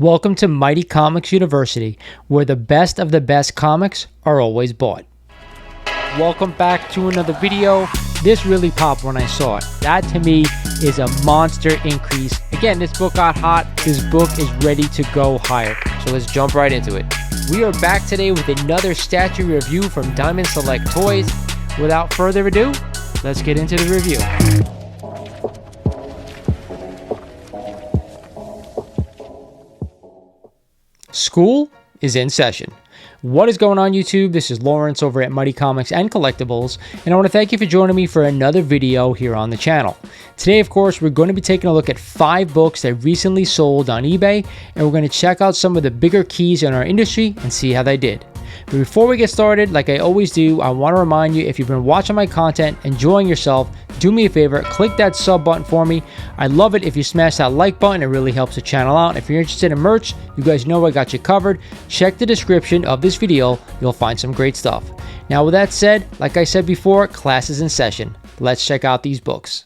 Welcome to Mighty Comics University, where the best of the best comics are always bought. Welcome back to another video. This really popped when I saw it. That to me is a monster increase. Again, this book got hot. This book is ready to go higher. So let's jump right into it. We are back today with another statue review from Diamond Select Toys. Without further ado, let's get into the review. School is in session. What is going on, YouTube? This is Lawrence over at Mighty Comics and Collectibles, and I want to thank you for joining me for another video here on the channel. Today, of course, we're going to be taking a look at 5 books that recently sold on eBay, and we're going to check out some of the bigger keys in our industry and see how they did. But before we get started, like I always do, I want to remind you, if you've been watching my content, enjoying yourself, do me a favor, click that sub button for me. I love it if you smash that like button. It really helps the channel out. If you're interested in merch, you guys know I got you covered. Check the description of this video. You'll find some great stuff. Now, with that said, like I said before, class is in session. Let's check out these books.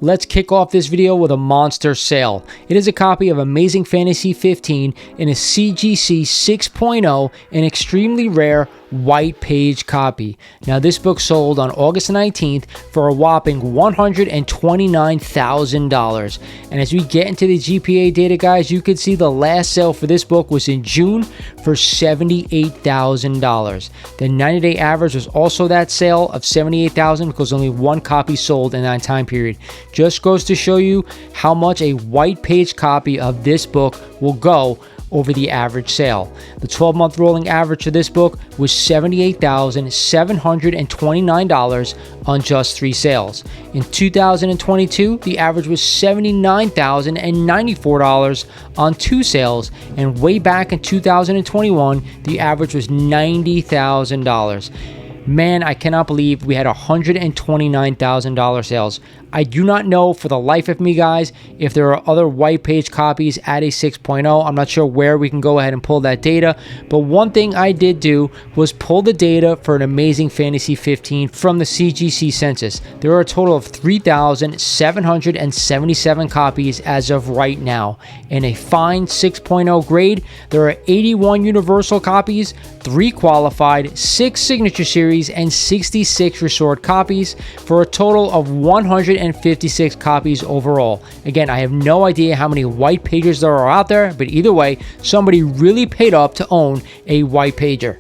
Let's kick off this video with a monster sale. It is a copy of Amazing Fantasy 15 in a CGC 6.0, an extremely rare white page copy. Now, this book sold on August 19th for a whopping $129,000. And as we get into the GPA data, guys, you can see the last sale for this book was in June for $78,000. The 90-day average was also that sale of $78,000 because only one copy sold in that time period. Just goes to show you how much a white page copy of this book will go over the average sale. The 12-month rolling average for this book was $78,729 on just 3 sales. In 2022, the average was $79,094 on 2 sales, and way back in 2021, the average was $90,000. Man, I cannot believe we had $129,000 sales. I do not know for the life of me, guys, if there are other white page copies at a 6.0. I'm not sure where we can go ahead and pull that data. But one thing I did do was pull the data for an Amazing Fantasy 15 from the CGC census. There are a total of 3,777 copies as of right now. In a fine 6.0 grade, there are 81 universal copies, 3 qualified, 6 signature series, and 66 restored copies for a total of 156 copies overall. Again, I have no idea how many white pages there are out there, but either way, somebody really paid up to own a white pager.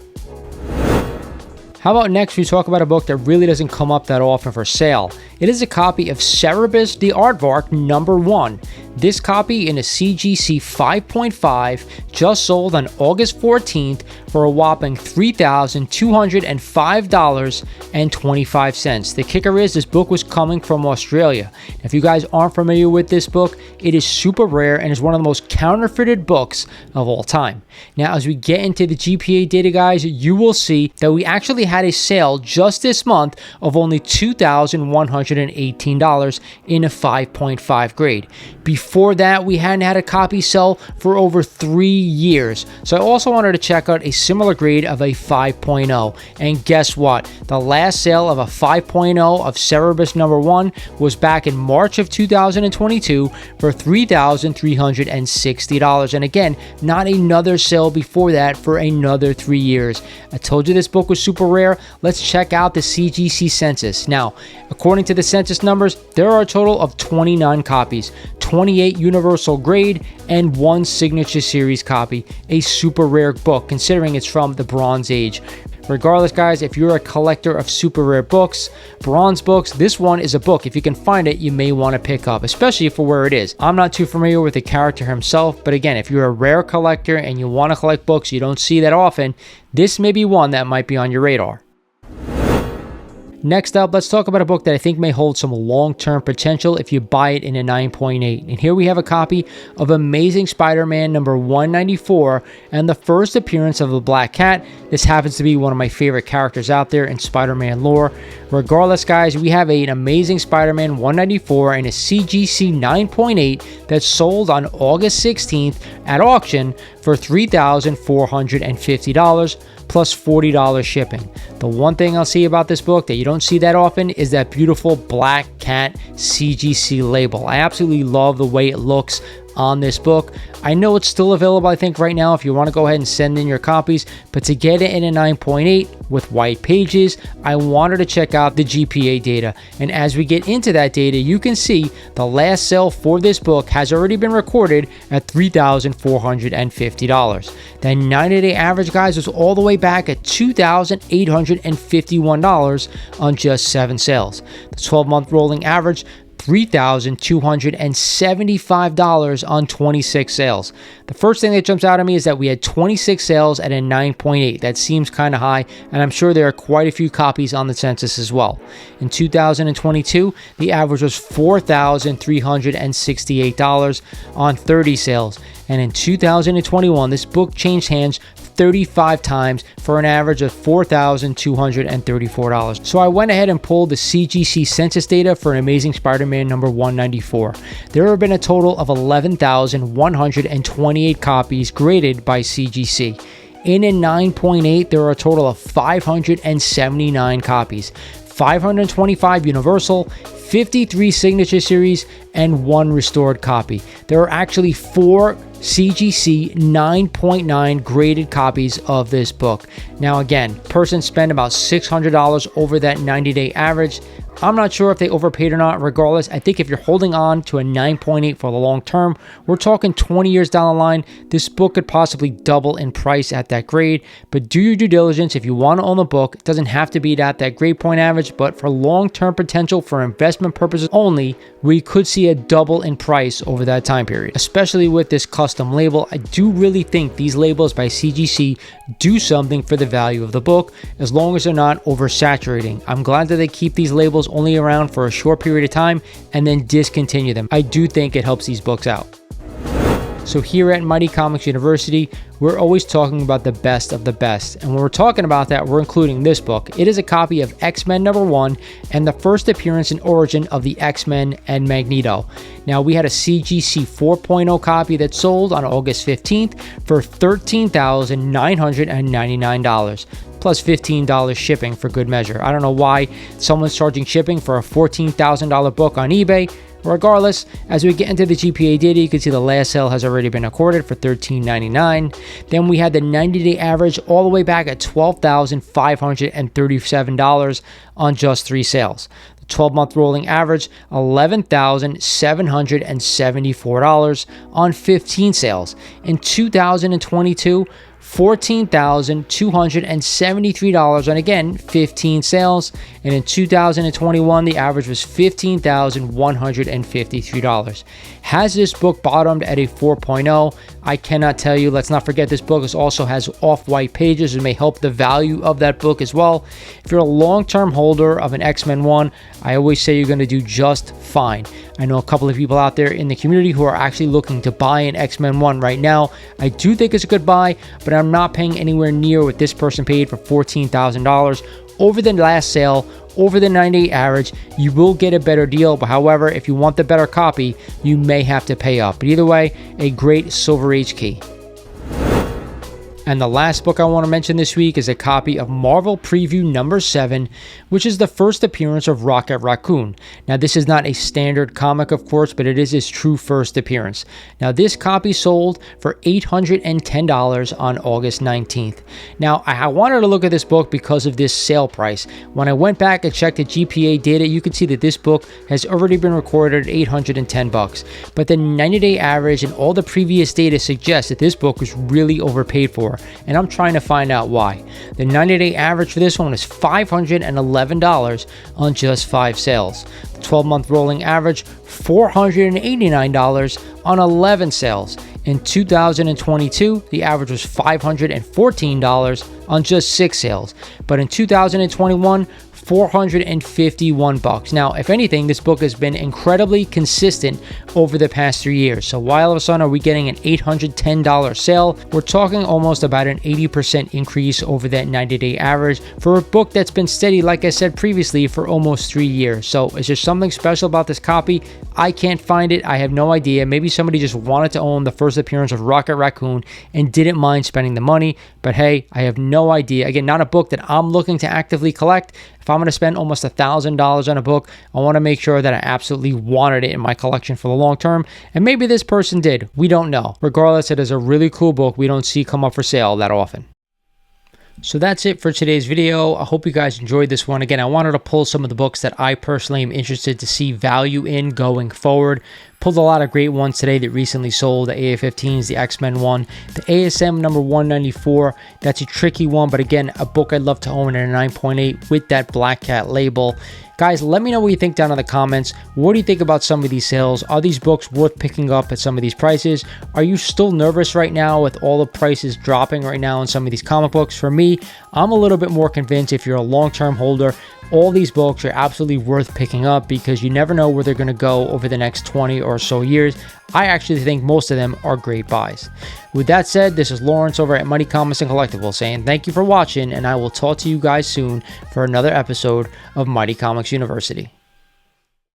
How about next we talk about a book that really doesn't come up that often for sale. It is a copy of Cerebus the Aardvark #1. This copy in a CGC 5.5 just sold on August 14th for a whopping $3,205.25. The kicker is this book was coming from Australia. If you guys aren't familiar with this book, it is super rare and is one of the most counterfeited books of all time. Now, as we get into the GPA data, guys, you will see that we actually had a sale just this month of only $2,118 in a 5.5 grade. Before that, we hadn't had a copy sell for over 3 years. So I also wanted to check out a similar grade of a 5.0. And guess what? The last sale of a 5.0 of Cerebus #1 was back in March of 2022 for $3,360. And again, not another sale before that for another 3 years. I told you this book was super rare. Let's check out the CGC census. Now, according to the census numbers, there are a total of 29 copies, 28 universal grade, and 1 signature series copy. A super rare book considering it's from the Bronze Age. Regardless, guys, if you're a collector of super rare books, bronze books, this one is a book. If you can find it, you may want to pick up, especially for where it is. I'm not too familiar with the character himself, but again, if you're a rare collector and you want to collect books you don't see that often, this may be one that might be on your radar. Next up, let's talk about a book that I think may hold some long-term potential if you buy it in a 9.8. And here we have a copy of Amazing Spider-Man #194 and the first appearance of the Black Cat. This happens to be one of my favorite characters out there in Spider-Man lore. Regardless, guys, we have an Amazing Spider-Man 194 and a CGC 9.8 that sold on August 16th at auction for $3,450 plus $40 shipping. The one thing I'll say about this book that you don't see that often is that beautiful Black Cat CGC label. I absolutely love the way it looks. on this book. I know it's still available, I think, right now if you want to go ahead and send in your copies, but to get it in a 9.8 with white pages, I wanted to check out the GPA data. And as we get into that data, you can see the last sale for this book has already been recorded at $3,450. That 90-day average, guys, was all the way back at $2,851 on just 7 sales. The 12-month rolling average, $3,275 on 26 sales. The first thing that jumps out at me is that we had 26 sales at a 9.8. That seems kind of high, and I'm sure there are quite a few copies on the census as well. In 2022, the average was $4,368 on 30 sales. And in 2021, this book changed hands 35 times for an average of $4,234. So I went ahead and pulled the CGC census data for Amazing Spider-Man number 194. There have been a total of 11,128 copies graded by CGC. In a 9.8, there are a total of 579 copies. 525 Universal, 53 Signature Series, and 1 restored copy. There are actually 4 CGC 9.9 graded copies of this book. Now again, person spent about $600 over that 90-day average. I'm not sure if they overpaid or not. Regardless, I think if you're holding on to a 9.8 for the long term, we're talking 20 years down the line, this book could possibly double in price at that grade. But do your due diligence if you want to own the book. It doesn't have to be at that grade point average, but for long-term potential for investment purposes only, we could see a double in price over that time period. Especially with this custom label, I do really think these labels by CGC do something for the value of the book, as long as they're not oversaturating. I'm glad that they keep these labels only around for a short period of time and then discontinue them. I do think it helps these books out. So here at Mighty Comics University, we're always talking about the best of the best. And when we're talking about that, we're including this book. It is a copy of X-Men number 1 and the first appearance and origin of the X-Men and Magneto. Now, we had a CGC 4.0 copy that sold on August 15th for $13,999. Plus $15 shipping for good measure. I don't know why someone's charging shipping for a $14,000 book on eBay. Regardless, as we get into the GPA data, you can see the last sale has already been recorded for $13.99. Then we had the 90-day average all the way back at $12,537 on just 3 sales. The 12-month rolling average, $11,774 on 15 sales. In 2022, $14,273 on, again, 15 sales. And in 2021, the average was $15,153. Has this book bottomed at a 4.0? I cannot tell you. Let's not forget this book also has off-white pages. It may help the value of that book as well. If you're a long-term holder of an X-Men 1, I always say you're going to do just fine. I know a couple of people out there in the community who are actually looking to buy an X-Men 1 right now. I do think it's a good buy, but I'm not paying anywhere near what this person paid for $14,000. Over the last sale, over the 90-day average, you will get a better deal. But however, if you want the better copy, you may have to pay up. But either way, a great Silver Age key. And the last book I want to mention this week is a copy of Marvel Preview number 7, which is the first appearance of Rocket Raccoon. Now, this is not a standard comic, of course, but it is his true first appearance. Now, this copy sold for $810 on August 19th. Now, I wanted to look at this book because of this sale price. When I went back and checked the GPA data, you can see that this book has already been recorded at $810. But the 90-day average and all the previous data suggests that this book was really overpaid for. And I'm trying to find out why. The 90-day average for this one is $511 on just 5 sales. The 12-month rolling average, $489 on 11 sales. In 2022, the average was $514 on just 6 sales. But in 2021, $451. Now, if anything, this book has been incredibly consistent over the past 3 years. So why all of a sudden are we getting an $810 sale? We're talking almost about an 80% increase over that 90-day average for a book that's been steady, like I said previously, for almost 3 years. So is there something special about this copy? I can't find it. I have no idea. Maybe somebody just wanted to own the first appearance of Rocket Raccoon and didn't mind spending the money. But hey, I have no idea. Again, not a book that I'm looking to actively collect. If I'm going to spend almost $1,000 on a book, I want to make sure that I absolutely wanted it in my collection for the long term. And maybe this person did. We don't know. Regardless, it is a really cool book we don't see come up for sale that often. So that's it for today's video. I hope you guys enjoyed this one. Again, I wanted to pull some of the books that I personally am interested to see value in going forward. Pulled a lot of great ones today that recently sold. The AA-15s, the XMen one, the ASM number 194. That's a tricky one, but again, a book I'd love to own at a 9.8 with that Black Cat label. Guys, let me know what you think down in the comments. What do you think about some of these sales? Are these books worth picking up at some of these prices? Are you still nervous right now with all the prices dropping right now in some of these comic books? For me, I'm a little bit more convinced if you're a long-term holder, all these books are absolutely worth picking up because you never know where they're going to go over the next 20 or so years. I actually think most of them are great buys. With that said, this is Lawrence over at Mighty Comics and Collectibles saying thank you for watching, and I will talk to you guys soon for another episode of Mighty Comics University.